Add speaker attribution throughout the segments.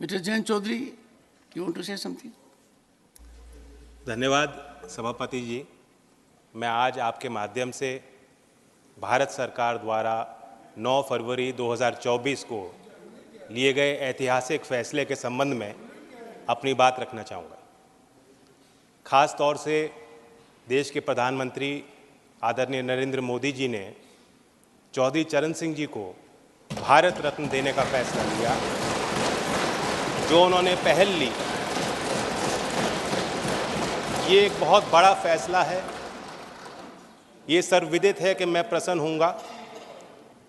Speaker 1: Mr. Jain Chaudhary, you want to say something?
Speaker 2: धन्यवाद सभापति जी। मैं आज आपके माध्यम से भारत सरकार द्वारा 9 फरवरी 2024 को लिए गए ऐतिहासिक फैसले के संबंध में अपनी बात रखना चाहूँगा। खास तौर से देश के प्रधानमंत्री आदरणीय नरेंद्र मोदी जी ने चौधरी चरण सिंह जी को भारत रत्न देने का फैसला लिया, जो उन्होंने पहल ली। ये एक बहुत बड़ा फैसला है। ये सर्वविदित है कि मैं प्रसन्न हूँगा।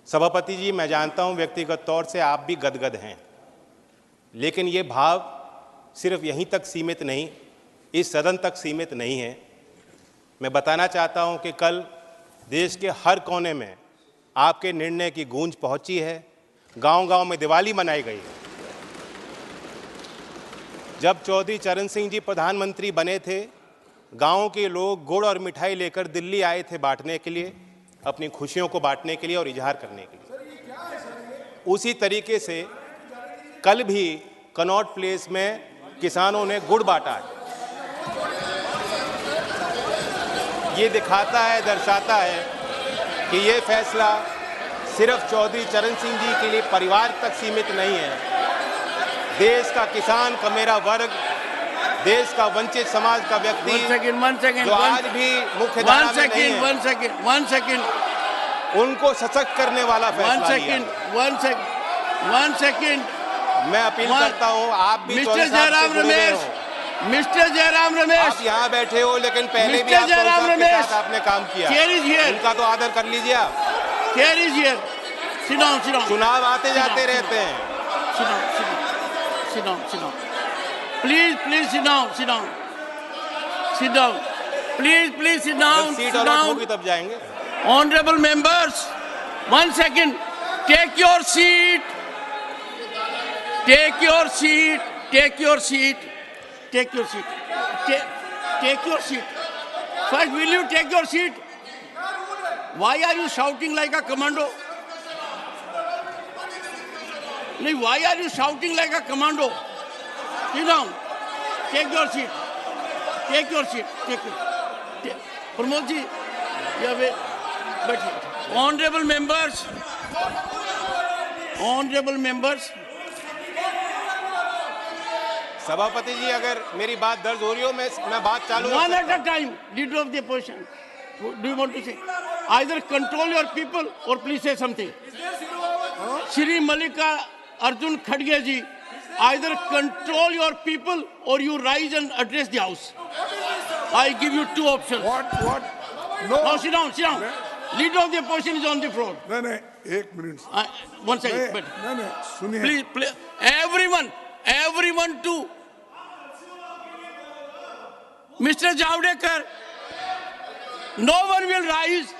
Speaker 2: सभापति जी, मैं जानता हूँ व्यक्तिगत तौर से आप भी गदगद हैं, लेकिन ये भाव सिर्फ यहीं तक सीमित नहीं, इस सदन तक सीमित नहीं है। मैं बताना चाहता हूँ कि कल देश के हर कोने में आपके निर्णय की गूंज पहुँची है। गांव-गांव में दिवाली मनाई गई है। जब चौधरी चरण सिंह जी प्रधानमंत्री बने थे, गाँव के लोग गुड़ और मिठाई लेकर दिल्ली आए थे बांटने के लिए, अपनी खुशियों को बांटने के लिए और इजहार करने के लिए। उसी तरीके से कल भी कनॉट प्लेस में किसानों ने गुड़ बांटा है। ये दिखाता है, दर्शाता है कि ये फैसला सिर्फ चौधरी चरण सिंह जी के लिए परिवार तक सीमित नहीं है। देश का किसान का मेरा वर्ग, देश का वंचित समाज का व्यक्ति जो आज भी मुख्य धारा में नहीं है,
Speaker 1: one second.
Speaker 2: उनको सशक्त करने वाला फैसला लिया।
Speaker 1: One second.
Speaker 2: मैं अपील करता हूं, आप भी
Speaker 1: Mr. जयराम रमेश, Mr. जयराम रमेश,
Speaker 2: आप यहाँ बैठे हो, लेकिन पहले भी आप
Speaker 1: जयराम
Speaker 2: के साथ आपने काम किया। उनका तो आदर कर लीजिए आप।
Speaker 1: Chair is here. Sit down.
Speaker 2: चुनाव आते जाते रहते हैं।
Speaker 1: Sit down. Please sit down. Please sit down.
Speaker 2: Seat allot होगी तब जाएंगे।
Speaker 1: Honorable members, 1 second. Take your seat. Take your seat. First, will you take your seat? Why are you shouting like a commando? Why are you shouting like a commando? Sit down. Take your seat. Pramod ji, you have a... Honorable members.
Speaker 2: सभापति जी, अगर मेरी बात दर्ज हो रही हो, मैं बात चालू
Speaker 1: One at a time. Leader of the opposition. Do you want to say? Either control your people or please say something. Shri Mallika Arjun Khadge ji, either control your people or you rise and address the house. I give you two options.
Speaker 3: What? No.
Speaker 1: Now sit down. Leader of the opposition is on the floor.
Speaker 3: नहीं, 1 minute.
Speaker 1: 1 second.
Speaker 3: नहीं, सुनिए.
Speaker 1: Please, everyone to Mr. Javadekar. No one will rise.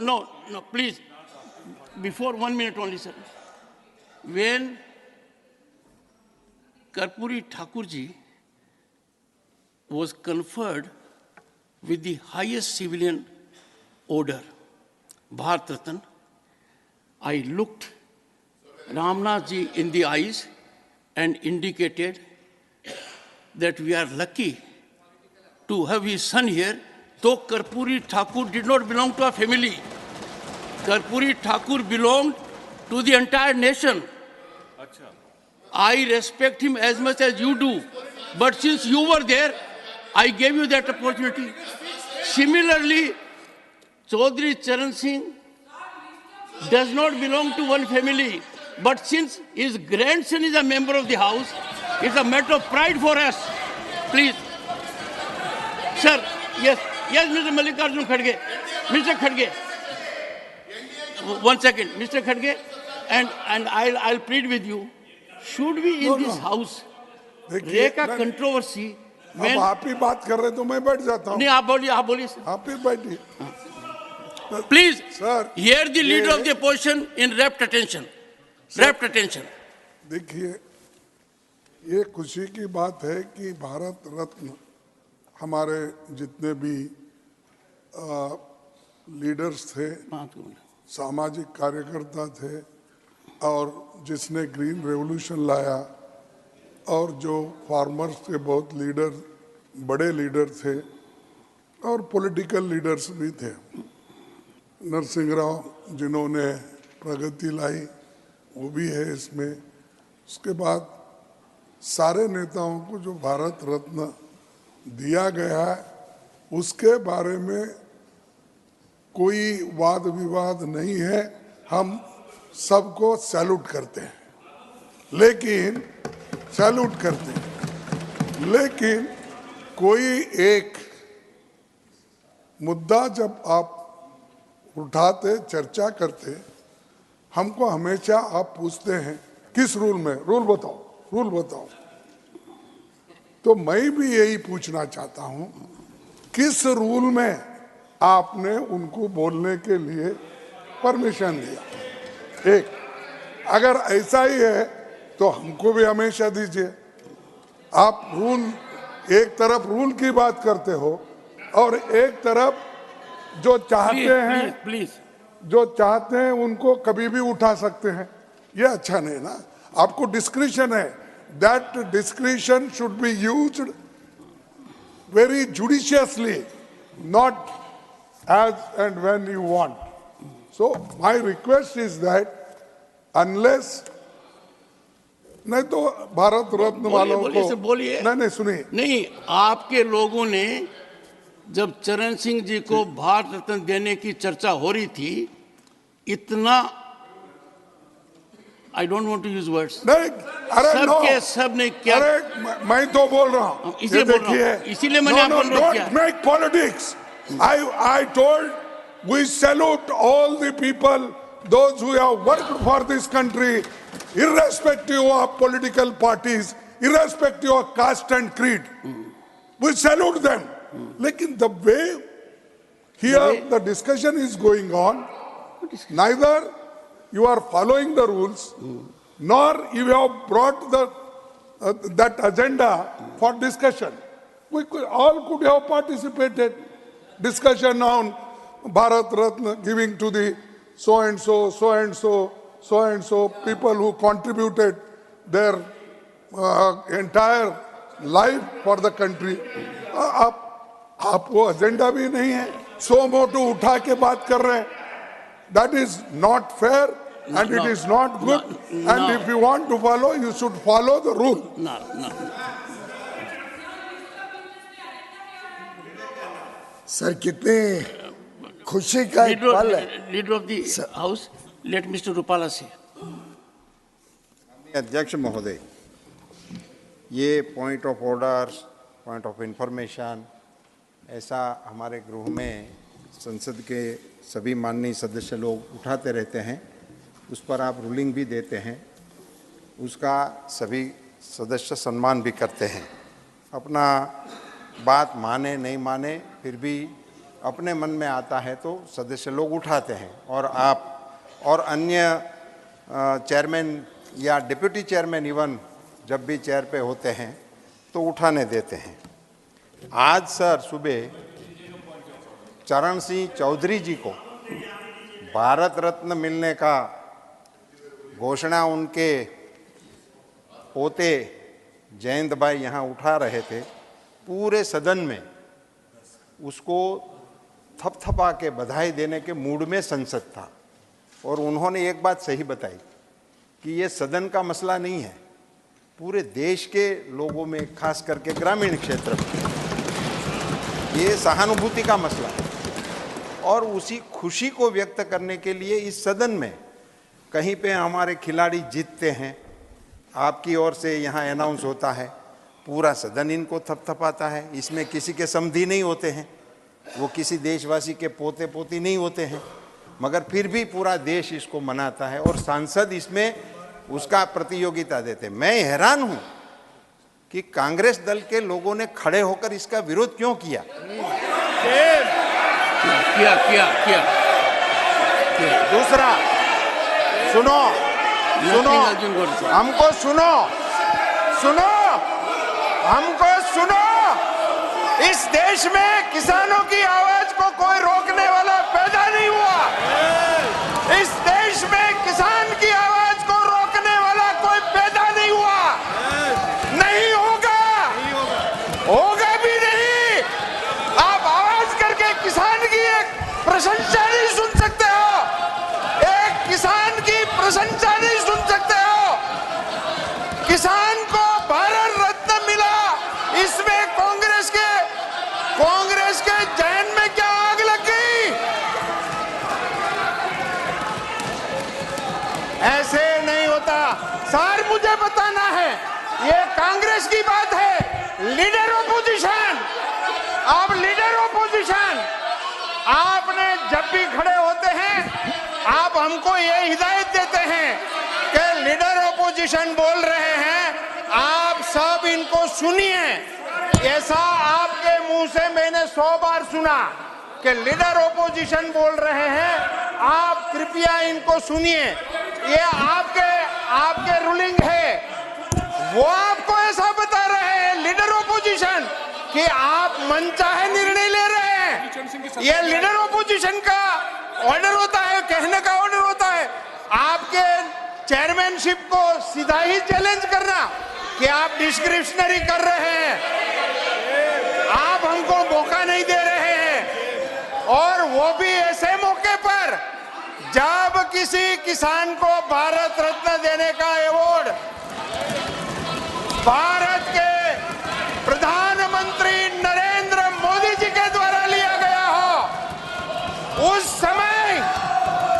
Speaker 1: No, please. Before 1 minute only, sir. When Karpuri Thakurji was conferred with the highest civilian order, Bharat Ratna, I looked Ramnath ji in the eyes and indicated that we are lucky to have his son here, though Karpuri Thakur did not belong to a family. Karpuri Thakur belonged to the entire nation. I respect him as much as you do, but since you were there, I gave you that opportunity. Similarly, Chaudhry Charan Singh does not belong to one family, but since his grandson is a member of the house, it's a matter of pride for us. Please. Sir, yes, Mr. Mallikarjun Khadge. Mr. Khadge. 1 second, Mr. Khadge, and I'll plead with you. Should we in this house make a controversy?
Speaker 3: अब आप ही बात कर रहे तो मैं बैठ जाता हूँ.
Speaker 1: नहीं, आप बोलिए सर.
Speaker 3: आप ही बैठिए.
Speaker 1: Please,
Speaker 3: sir,
Speaker 1: hear the leader of the opposition in rapt attention.
Speaker 3: देखिए, ये खुशी की बात है कि भारत रत्न हमारे जितने भी लीडर्स थे, सामाजिक कार्यकर्ता थे, और जिसने ग्रीन रेवोल्यूशन लाया, और जो फार्मर्स के बहुत लीडर, बड़े लीडर थे और पॉलिटिकल लीडर्स भी थे। नरसिंह राव जिन्होंने प्रगति लाई, वो भी है इसमें। उसके बाद सारे नेताओं को जो भारत रत्न दिया गया है, उसके बारे में कोई वाद विवाद नहीं है। हम सबको सैल्यूट करते हैं, लेकिन कोई एक मुद्दा जब आप उठाते, चर्चा करते, हमको हमेशा आप पूछते हैं किस रूल में, रूल बताओ। तो मैं भी यही पूछना चाहता हूं, किस रूल में आपने उनको बोलने के लिए परमिशन दिया? एक, अगर ऐसा ही है तो हमको भी हमेशा दीजिए। आप रूल, एक तरफ रूल की बात करते हो और एक तरफ जो चाहते हैं, जो चाहते हैं उनको कभी भी उठा सकते हैं। ये अच्छा नहीं ना। आपको डिस्क्रिशन है, that discretion should be used very judiciously, not as and when you want. So my request is that unless, नहीं तो भारत रत्न वालों को
Speaker 1: बोलिए।
Speaker 3: नहीं सुनिए।
Speaker 1: नहीं, आपके लोगों ने जब चरण सिंह जी को भारत रत्न देने की चर्चा हो रही थी, इतना, I don't want to use words,
Speaker 3: नहीं, अरे
Speaker 1: सबके सब ने क्या,
Speaker 3: अरे मैं तो बोल रहा हूँ,
Speaker 1: इसीलिए मैंने आपको अनुरोध किया।
Speaker 3: Don't make politics. I told we salute all the people, those who have worked for this country, irrespective of political parties, irrespective of caste and creed. We salute them. Lekin the way here the discussion is going on, neither you are following the rules, nor you have brought that agenda for discussion. We all could have participated. Discussion on Bharat Ratna giving to the so and so people who contributed their entire life for the country. आप वो agenda भी नहीं है, सो मोटो उठा के बात कर रहे हैं. That is not fair and it is not good. And if you want to follow, you should follow the rule.
Speaker 4: Sir कितने खुशी का एक पल है.
Speaker 1: Leader of the house, let mister Rupala say.
Speaker 5: अध्यक्ष महोदय, ये point of order, point of information ऐसा हमारे गृह में संसद के सभी माननीय सदस्य लोग उठाते रहते हैं. उस पर आप रूलिंग भी देते हैं, उसका सभी सदस्य सम्मान भी करते हैं. अपना बात माने नहीं माने, फिर भी अपने मन में आता है तो सदस्य लोग उठाते हैं. और आप और अन्य चेयरमैन या डिप्टी चेयरमैन इवन जब भी चेयर पे होते हैं तो उठाने देते हैं. आज सर सुबह चरण सिंह चौधरी जी को भारत रत्न मिलने का घोषणा उनके पोते जयंत भाई यहाँ उठा रहे थे. पूरे सदन में उसको थपथपा के बधाई देने के मूड में संसद था. और उन्होंने एक बात सही बताई कि ये सदन का मसला नहीं है, पूरे देश के लोगों में, खास करके ग्रामीण क्षेत्र में ये सहानुभूति का मसला है. और उसी खुशी को व्यक्त करने के लिए इस सदन में कहीं पे हमारे खिलाड़ी जीतते हैं, आपकी ओर से यहाँ अनाउंस होता है, पूरा सदन इनको थपथपाता है. इसमें किसी के समधी नहीं होते हैं, वो किसी देशवासी के पोते पोती नहीं होते हैं, मगर फिर भी पूरा देश इसको मनाता है और सांसद इसमें उसका प्रतियोगिता देते. मैं हैरान हूं कि कांग्रेस दल के लोगों ने खड़े होकर इसका विरोध क्यों किया. दूसरा, सुनो हमको, सुनो, इस देश में किसानों की आवाज को कोई रोकने वाला पैदा नहीं हुआ. इस देश में किसान की आवाज को
Speaker 6: प्रशंसा नहीं सुन सकते हो, एक किसान की प्रशंसा नहीं सुन सकते हो। किसान को भारत रत्न मिला, इसमें कांग्रेस के जहन में क्या आग लग गई? ऐसे नहीं होता सर, मुझे बताना है, ये कांग्रेस की बात है। लीडर ऑपोजिशन, आप लीडर ऑपोजिशन, आपने जब भी खड़े होते हैं आप हमको ये हिदायत देते हैं कि लीडर ऑपोजिशन बोल रहे हैं, आप सब इनको सुनिए। ऐसा आपके मुंह से मैंने 100 बार सुना कि लीडर ऑपोजिशन बोल रहे हैं, आप कृपया इनको सुनिए। ये आपके रूलिंग है, वो आपको ऐसा बता रहे हैं लीडर ऑपोजिशन कि आप मनचाहे निर्णय ले रहे हैं। ये लीडर ऑपोजिशन का ऑर्डर होता है, कहने का ऑर्डर होता है। आपके चेयरमैनशिप को सीधा ही चैलेंज करना कि आप डिस्क्रिप्शनरी कर रहे हैं, आप हमको मौका नहीं दे रहे हैं, और वो भी ऐसे मौके पर जब किसी किसान को भारत रत्न देने का अवार्ड भारत के प्रधानमंत्री नरेंद्र मोदी जी के द्वारा लिया गया हो, उस समय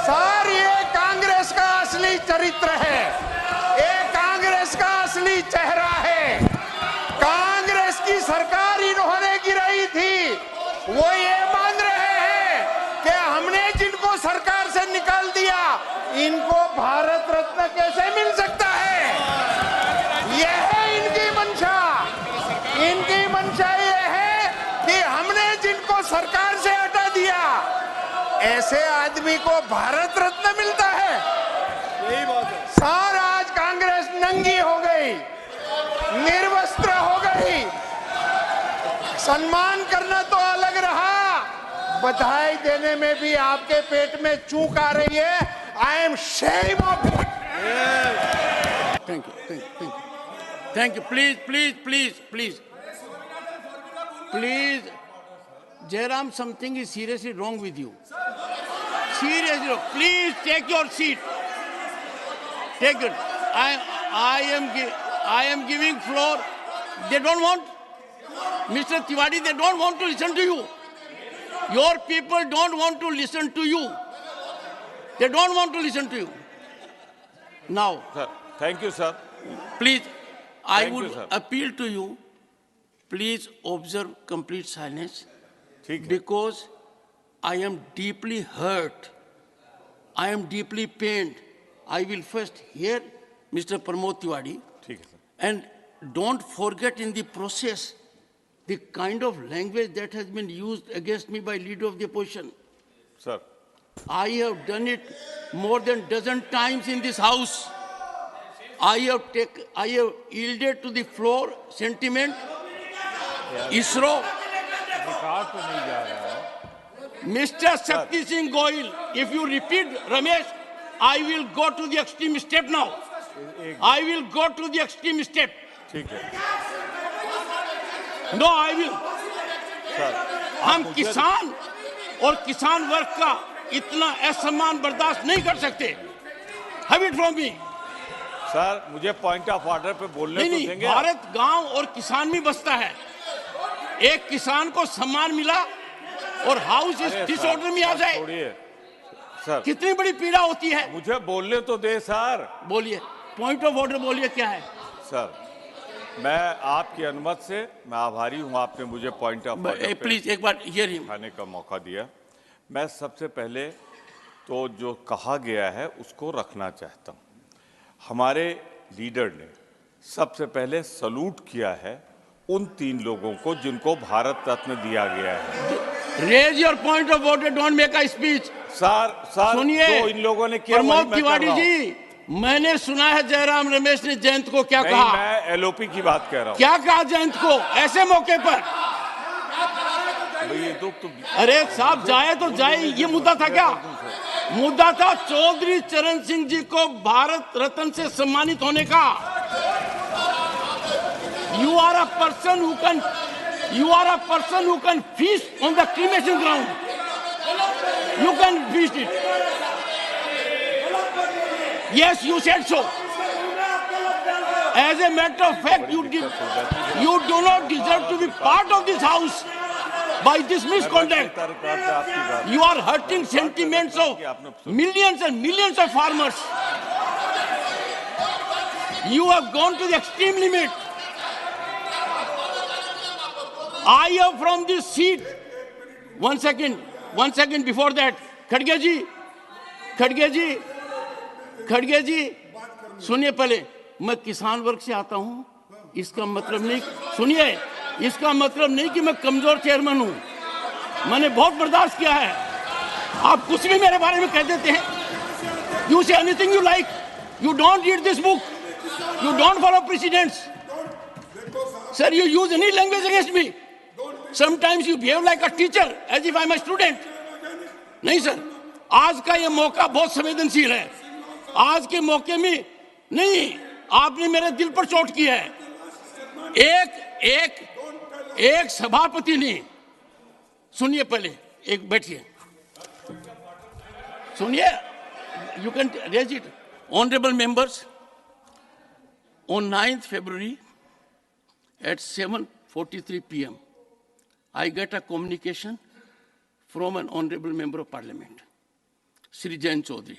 Speaker 6: सर ये कांग्रेस का असली चरित्र है, ये कांग्रेस का असली चेहरा है। कांग्रेस की सरकार इन्होंने गिराई थी, वो ये मान रहे हैं कि हमने जिनको सरकार से निकाल दिया, इनको भारत रत्न कैसे मिल सकता है? यह है इनकी मंशा। इनकी मंशा ये है कि हमने जिनको सरकार से हटा दिया, ऐसे आदमी को भारत रत्न मिलता है। यही बात है सर, आज कांग्रेस नंगी हो गई, निर्वस्त्र हो गई। सम्मान करना तो अलग रहा, बधाई देने में भी आपके पेट में चूक आ रही है। I am shame of it.
Speaker 1: Thank you. Please. Jairam, something is seriously wrong with you. Seriously wrong. Please take your seat. Take it. I am giving floor. They don't want. Mr. Tiwari, they don't want to listen to you. Your people don't want to listen to you. They don't want to listen to you. Now.
Speaker 7: Sir, thank you, sir.
Speaker 1: Please, I
Speaker 7: Thank you,
Speaker 1: would
Speaker 7: sir.
Speaker 1: appeal to you, please observe complete silence,
Speaker 7: ठीक है
Speaker 1: because I am deeply hurt. I am deeply pained. I will first hear Mr. Pramod Tiwari,
Speaker 7: ठीक है sir
Speaker 1: and don't forget in the process the kind of language that has been used against me by leader of the opposition.
Speaker 7: Sir
Speaker 1: I have done it more than dozen times in this house. I have yielded to the floor sentiment. ISRO,
Speaker 7: record पे नहीं जा रहा है
Speaker 1: Mr. Shakti Singh Goyal, if you repeat Ramesh, I will go to the extreme step now. I will go to the extreme step.
Speaker 7: ठीक है
Speaker 1: No, I will.
Speaker 7: Sir
Speaker 1: हम किसान और किसान वर्ग का इतना असम्मान बर्दाश्त नहीं कर सकते. Have it from me.
Speaker 7: Sir मुझे पॉइंट ऑफ ऑर्डर पे बोलने तो
Speaker 1: नहीं,
Speaker 7: देंगे
Speaker 1: भारत गांव और किसान में बसता है. एक किसान को सम्मान मिला और हाउस इस डिसऑर्डर में आ जाए,
Speaker 7: छोड़िए सर
Speaker 1: कितनी बड़ी पीड़ा होती है.
Speaker 7: मुझे बोलने तो दे सर
Speaker 1: बोलिए, पॉइंट ऑफ ऑर्डर बोलिए, क्या है?
Speaker 7: सर मैं आपकी अनुमति से मैं आभारी हूं आपने मुझे पॉइंट ऑफ ऑर्डर पे
Speaker 1: प्लीज एक बार हियर हिम.
Speaker 7: खाने का मौका दिया. मैं सबसे पहले तो जो कहा गया है उसको रखना चाहता हूं. हमारे लीडर ने सबसे पहले सलूट किया है उन 3 लोगों को जिनको भारत रत्न दिया गया है.
Speaker 1: Raise your point of order, don't make a speech.
Speaker 7: Sir
Speaker 1: सुनिए,
Speaker 7: जो इन लोगों ने किया
Speaker 1: प्रमोद तिवारी जी, मैंने सुना है जयराम रमेश ने जयंत को क्या कहा.
Speaker 7: मैं एलओपी की बात कह रहा हूं.
Speaker 1: क्या कहा जयंत को ऐसे मौके पर?
Speaker 7: ये तो
Speaker 1: अरे साहब जाए तो जाए, ये मुद्दा था क्या? मुद्दा था चौधरी चरण सिंह जी को भारत रत्न से सम्मानित होने का. You are a person who can feast on the cremation ground. and finished it. Yes, you said so. As a matter of fact, you do not deserve to be part of this house by this misconduct. You are hurting sentiments of millions and millions of farmers. You have gone to the extreme limit. I am from this seat. 1 second before that. खड़गे जी, सुनिए पहले, मैं किसान वर्ग से आता हूं, इसका मतलब नहीं, सुनिए, इसका मतलब नहीं कि मैं कमजोर चेयरमैन हूं। मैंने बहुत बर्दाश्त किया है। आप कुछ भी मेरे बारे में कह देते हैं। You say anything you like. You don't read this book. You don't follow precedents. Sir, you use any language against me. Sometimes you behave like a teacher, as if I'm a student. नहीं sir, आज का ये मौका बहुत संवेदनशील है। आज के मौके में नहीं, आपने मेरे दिल पर चोट की है। एक सभापति ने, सुनिए पहले, एक बैठिए, सुनिए, you can raise it. Honorable members, on 9th February at 7:43 p.m. I get a communication from an honorable member of parliament, Sri Jain Chaudhary.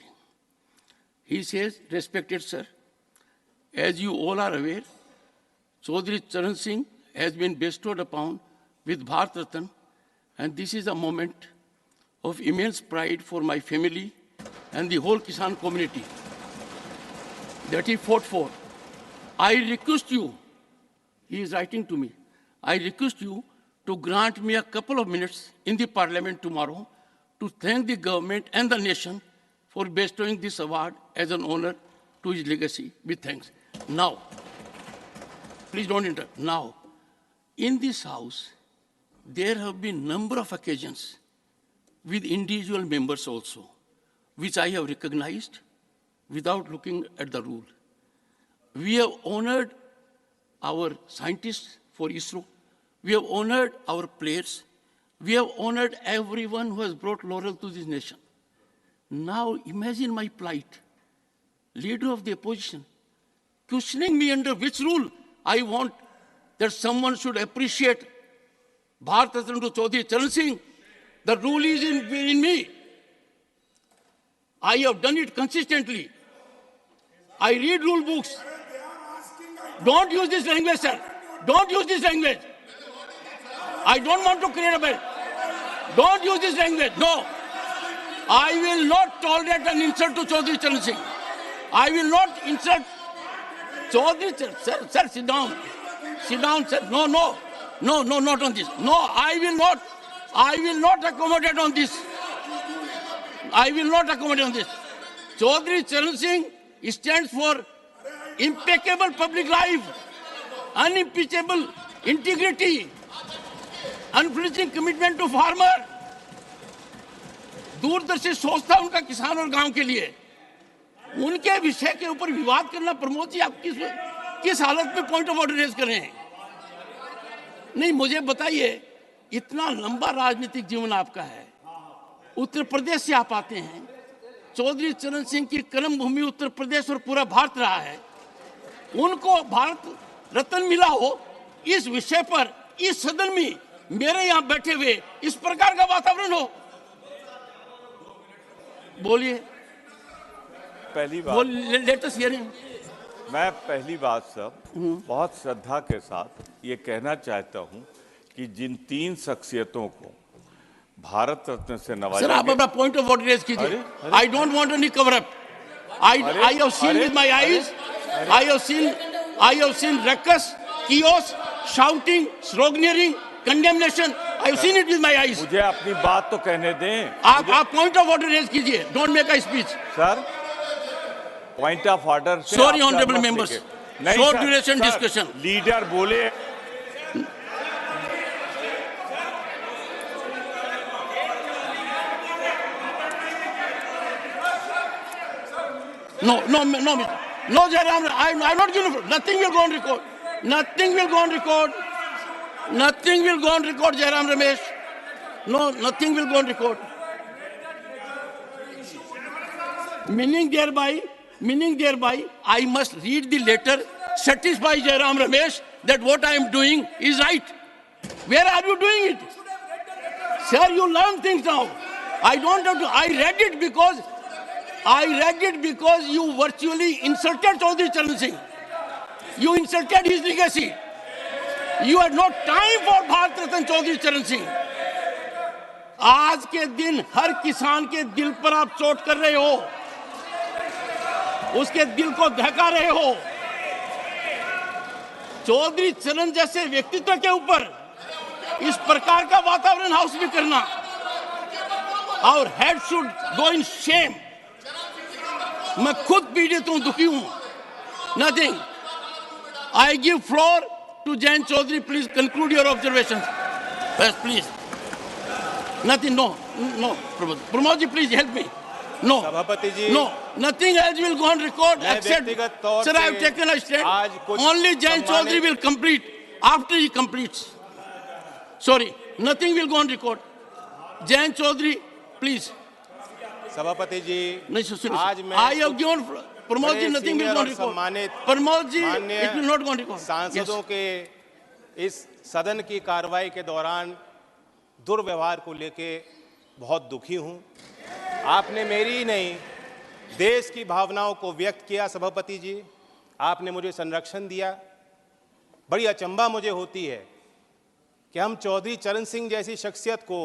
Speaker 1: He says, respected sir, as you all are aware, Chaudhary Charan Singh has been bestowed upon with Bharat Ratna, and this is a moment of immense pride for my family and the whole Kisan community that he fought for. I request you, he is writing to me, I request you to grant me a couple of minutes in the parliament tomorrow to thank the government and the nation for bestowing this award as an honor to his legacy. With thanks. Now, please don't interrupt. Now, in this house, there have been number of occasions with individual members also, which I have recognized without looking at the rule. We have honored our scientists for ISRO. We have honored our players. We have honored everyone who has brought laurel to this nation. Now imagine my plight, leader of the opposition, questioning me under which rule I want that someone should appreciate Bharat Ratna to Chaudhary Charan Singh. The rule is in me. I have done it consistently. I read rule books. Don't use this language, sir. Don't use this language. I don't want to create a bed. Don't use this language. No. I will not tolerate an insult to Chaudhary Charan Singh. I will not insult Chaudhary Charan Singh. Sir, sit down. Sit down, sir. No, not on this. No, I will not accommodate on this. I will not accommodate on this. Chaudhary Charan Singh stands for impeccable public life, unimpeachable integrity, unflinching commitment to farmer. दूरदर्शी सोचता उनका किसान और गांव के लिए। उनके विषय के ऊपर विवाद करना, प्रमोद जी, आप किस हालत में पॉइंट ऑफ ऑर्डर रेज कर रहे हैं? नहीं, मुझे बताइए, इतना लंबा राजनीतिक जीवन आपका है, उत्तर प्रदेश से आप आते हैं, चौधरी चरण सिंह की कर्म भूमि उत्तर प्रदेश और पूरा भारत रहा है, उनको भारत रत्न मिला हो, इस विषय पर इस सदन में मेरे यहां बैठे हुए इस प्रकार का वातावरण हो? बोलिए।
Speaker 7: पहली बात,
Speaker 1: लेट अस हियर हिम।
Speaker 7: मैं पहली बात सब बहुत श्रद्धा के साथ ये कहना चाहता हूं कि जिन 3 शख्सियतों को भारत रत्न से नवाजा,
Speaker 1: सर, आप अपना पॉइंट ऑफ ऑर्डर रेज कीजिए। आई don't want any cover up. I have seen with my eyes. I have seen ruckus, chaos, shouting, sloganeering, condemnation. I have seen it with my eyes.
Speaker 7: मुझे अपनी बात तो कहने दें।
Speaker 1: आप पॉइंट ऑफ ऑर्डर रेज कीजिए। Don't make a speech.
Speaker 7: Sir, point of order.
Speaker 1: Sorry, honorable members. Short duration discussion.
Speaker 7: Leader बोले। No, Jairam, I'm not going to. Nothing will go on record. Nothing will go on record. Nothing will go on record, Jairam Ramesh. No, nothing will go on record.
Speaker 1: Meaning thereby, I must read the letter, satisfy Jairam Ramesh that what I am doing is right. Where are you doing it? Sir, you learn things now. I don't have to. I read it because you virtually insulted Chaudhry Charan Singh. You insulted his legacy. You had no time for Bharat Ratna Chaudhry Charan Singh. आज के दिन हर किसान के दिल पर आप चोट कर रहे हो, उसके दिल को दहका रहे हो। चौधरी चरण जैसे व्यक्तित्व के ऊपर इस प्रकार का वातावरण हाउस में करना, और head should go in shame. मैं खुद पीड़ित हूं, दुखी हूं। Nothing. I give floor to Jayant Chaudhary. Please conclude your observation. बस please. Nothing, no. Pramod ji, please help me. No.
Speaker 2: सभापति जी,
Speaker 1: no. Nothing else will go on record except,
Speaker 2: व्यक्तिगत तौर
Speaker 1: sir, I have taken a stand. Only Jayant Chaudhary will complete after he completes. Sorry, nothing will go on record. Jayant Chaudhary, please.
Speaker 2: सभापति जी,
Speaker 1: नहीं,
Speaker 2: आज मैं
Speaker 1: I have given Pramod ji, nothing will go on record. Pramod ji, it will not go on record.
Speaker 2: सांसदों के इस सदन की कार्रवाई के दौरान दुर्व्यवहार को लेके बहुत दुखी हूं। आपने मेरी ही नहीं, देश की भावनाओं को व्यक्त किया। सभापति जी, आपने मुझे संरक्षण दिया। बड़ी अचंभा मुझे होती है कि हम चौधरी चरण सिंह जैसी शख्सियत को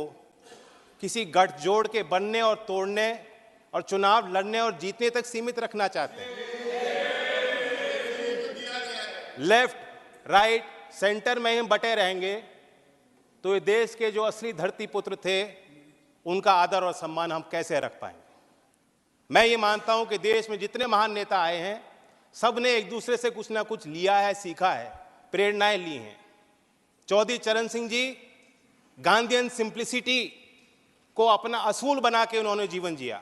Speaker 2: किसी गठजोड़ के बनने और तोड़ने और चुनाव लड़ने और जीतने तक सीमित रखना चाहते हैं। लेफ्ट, राइट, सेंटर में हम बटे रहेंगे तो ये देश के जो असली धरती पुत्र थे उनका आदर और सम्मान हम कैसे रख पाएंगे। मैं ये मानता हूं कि देश में जितने महान नेता आए हैं, सब ने एक दूसरे से कुछ ना कुछ लिया है, सीखा है, प्रेरणाएं ली हैं। चौधरी चरण सिंह जी गांधीयन सिंप्लिसिटी को अपना असूल बना के उन्होंने जीवन जिया।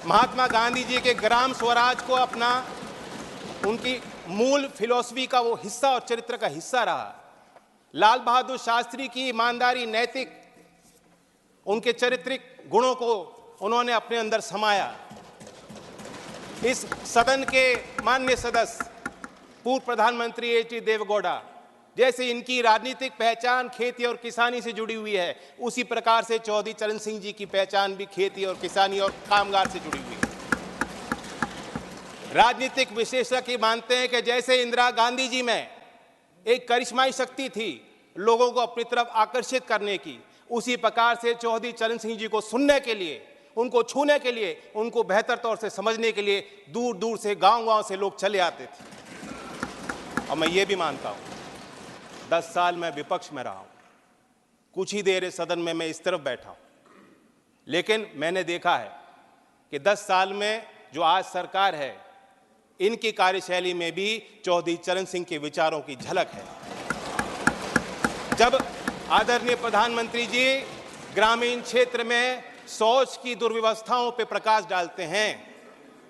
Speaker 2: महात्मा गांधी जी के ग्राम स्वराज को अपना, उनकी मूल फिलॉसफी का वो हिस्सा और चरित्र का हिस्सा रहा। लाल बहादुर शास्त्री की ईमानदारी, नैतिक, उनके चारित्रिक गुणों को उन्होंने अपने अंदर समाया। इस सदन के माननीय सदस्य पूर्व प्रधानमंत्री एच.डी. देवेगौड़ा, जैसे इनकी राजनीतिक पहचान खेती और किसानी से जुड़ी हुई है, उसी प्रकार से चौधरी चरण सिंह जी की पहचान भी खेती और किसानी और कामगार से जुड़ी हुई है। राजनीतिक विशेषज्ञ मानते हैं कि जैसे इंदिरा गांधी जी में एक करिश्माई शक्ति थी लोगों को अपनी तरफ आकर्षित करने की, उसी प्रकार से चौधरी चरण सिंह जी को सुनने के लिए, उनको छूने के लिए, उनको बेहतर तौर से समझने के लिए दूर दूर से, गांव-गांव से लोग चले आते थे। और मैं ये भी मानता हूं, 10 साल मैं विपक्ष में रहा हूं, कुछ ही देर इस सदन में मैं इस तरफ बैठा हूं, लेकिन मैंने देखा है कि 10 साल में जो आज सरकार है, इनकी कार्यशैली में भी चौधरी चरण सिंह के विचारों की झलक है। जब आदरणीय प्रधानमंत्री जी ग्रामीण क्षेत्र में शौच की दुर्व्यवस्थाओं पर प्रकाश डालते हैं,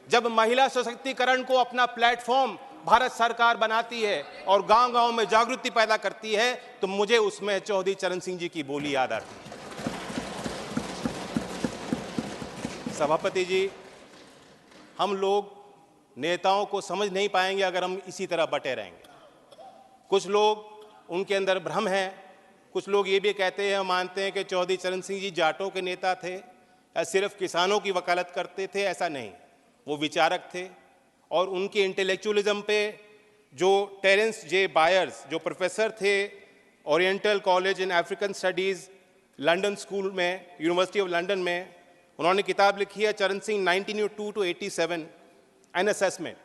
Speaker 2: जब महिला सशक्तिकरण को अपना प्लेटफॉर्म भारत सरकार बनाती है और गांव-गांव में जागृति पैदा करती है, तो मुझे उसमें चौधरी चरण सिंह जी की बोली याद आती है। सभापति जी, हम लोग नेताओं को समझ नहीं पाएंगे अगर हम इसी तरह बटे रहेंगे। कुछ लोग, उनके अंदर भ्रम है, कुछ लोग ये भी कहते हैं, मानते हैं कि चौधरी चरण सिंह जी जाटों के नेता थे या सिर्फ किसानों की वकालत करते थे। ऐसा नहीं, वो विचारक थे और उनके इंटेलेक्चुअलिज्म पे जो टेरेंस जे बायर्स, जो प्रोफेसर थे oriental college in African studies London school में, यूनिवर्सिटी ऑफ लंदन में, उन्होंने किताब लिखी है चरण सिंह 1902 to 87 एन असेसमेंट।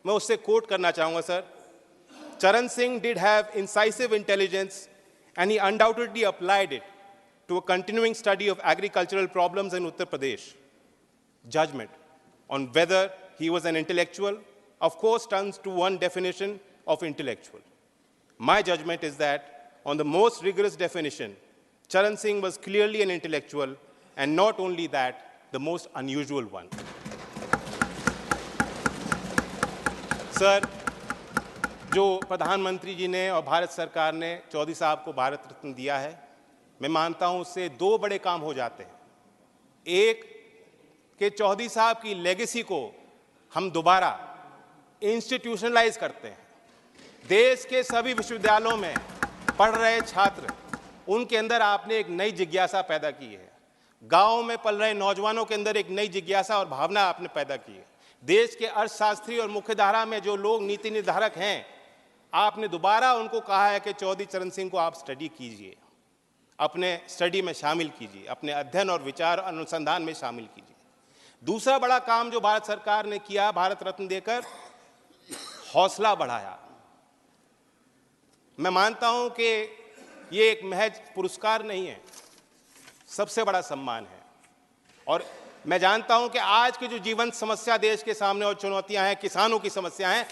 Speaker 2: मैं उससे कोट करना चाहूँगा सर। चरण Singh did have incisive intelligence and he undoubtedly applied it to a continuing study of agricultural problems in Uttar Pradesh. Judgment on whether he was an intellectual, of course, turns to one definition of intellectual. My judgment is that, on the most rigorous definition, Charan Singh was clearly an intellectual, and not only that, the most unusual one. Sir, जो प्रधानमंत्री जी ने और भारत सरकार ने चौधरी साहब को भारत रत्न दिया है, मैं मानता हूं उससे 2 बड़े काम हो जाते हैं। एक, कि चौधरी साहब की लेगेसी को हम दोबारा इंस्टीट्यूशनलाइज करते हैं। देश के सभी विश्वविद्यालयों में पढ़ रहे छात्र, उनके अंदर आपने एक नई जिज्ञासा पैदा की है। गांव में पल रहे नौजवानों के अंदर एक नई जिज्ञासा और भावना आपने पैदा की है। देश के अर्थशास्त्री और मुख्यधारा में जो लोग नीति निर्धारक हैं, आपने दोबारा उनको कहा है कि चौधरी चरण सिंह को आप स्टडी कीजिए, अपने स्टडी में शामिल कीजिए, अपने अध्ययन और विचार अनुसंधान में शामिल कीजिए। दूसरा बड़ा काम जो भारत सरकार ने किया, भारत रत्न देकर हौसला बढ़ाया। मैं मानता हूं कि ये एक महज पुरस्कार नहीं है, सबसे बड़ा सम्मान है। और मैं जानता हूं कि आज की जो जीवंत समस्या देश के सामने और चुनौतियां हैं, किसानों की समस्या हैं,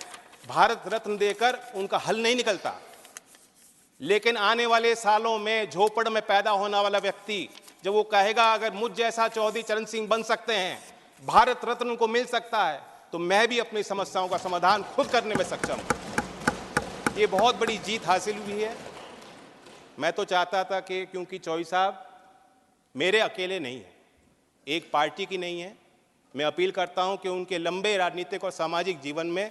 Speaker 2: भारत रत्न देकर उनका हल नहीं निकलता। लेकिन आने वाले सालों में झोपड़ में पैदा होने वाला व्यक्ति जब वो कहेगा अगर मुझ जैसा चौधरी चरण सिंह बन सकते हैं, भारत रत्न उनको मिल सकता है, तो मैं भी अपनी समस्याओं का समाधान खुद करने में सक्षम हूं। ये बहुत बड़ी जीत हासिल हुई है। मैं तो चाहता था कि क्योंकि चौधरी साहब मेरे अकेले नहीं हैं, एक पार्टी की नहीं है, मैं अपील करता हूं कि उनके लंबे राजनीतिक और सामाजिक जीवन में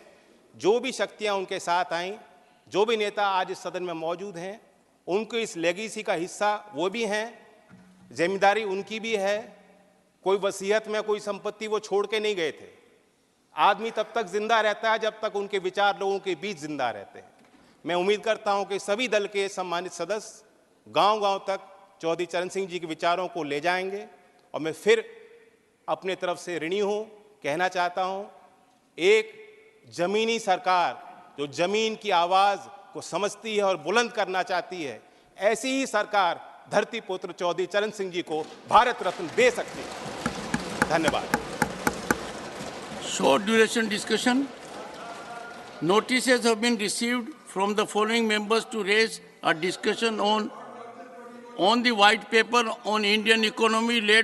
Speaker 2: जो भी शक्तियां उनके साथ आईं, जो भी नेता आज इस सदन में मौजूद हैं, उनको इस लेगेसी का हिस्सा वो भी हैं, जिम्मेदारी उनकी भी है। कोई वसीयत में कोई संपत्ति वो छोड़ के नहीं गए थे। आदमी तब तक जिंदा रहता है जब तक उनके विचार लोगों के बीच जिंदा रहते हैं। मैं उम्मीद करता हूं कि सभी दल के सम्मानित सदस्य गांव-गांव तक चौधरी चरण सिंह जी के विचारों को ले जाएंगे। और मैं फिर अपने तरफ से ऋणी हूं, कहना चाहता हूं, एक जमीनी सरकार जो जमीन की आवाज को समझती है और बुलंद करना चाहती है, ऐसी ही सरकार धरती पुत्र चौधरी चरण सिंह जी को भारत रत्न दे सकती है। धन्यवाद।
Speaker 1: Short duration discussion. Notices have been received from the following members to raise a discussion on the white paper on Indian economy led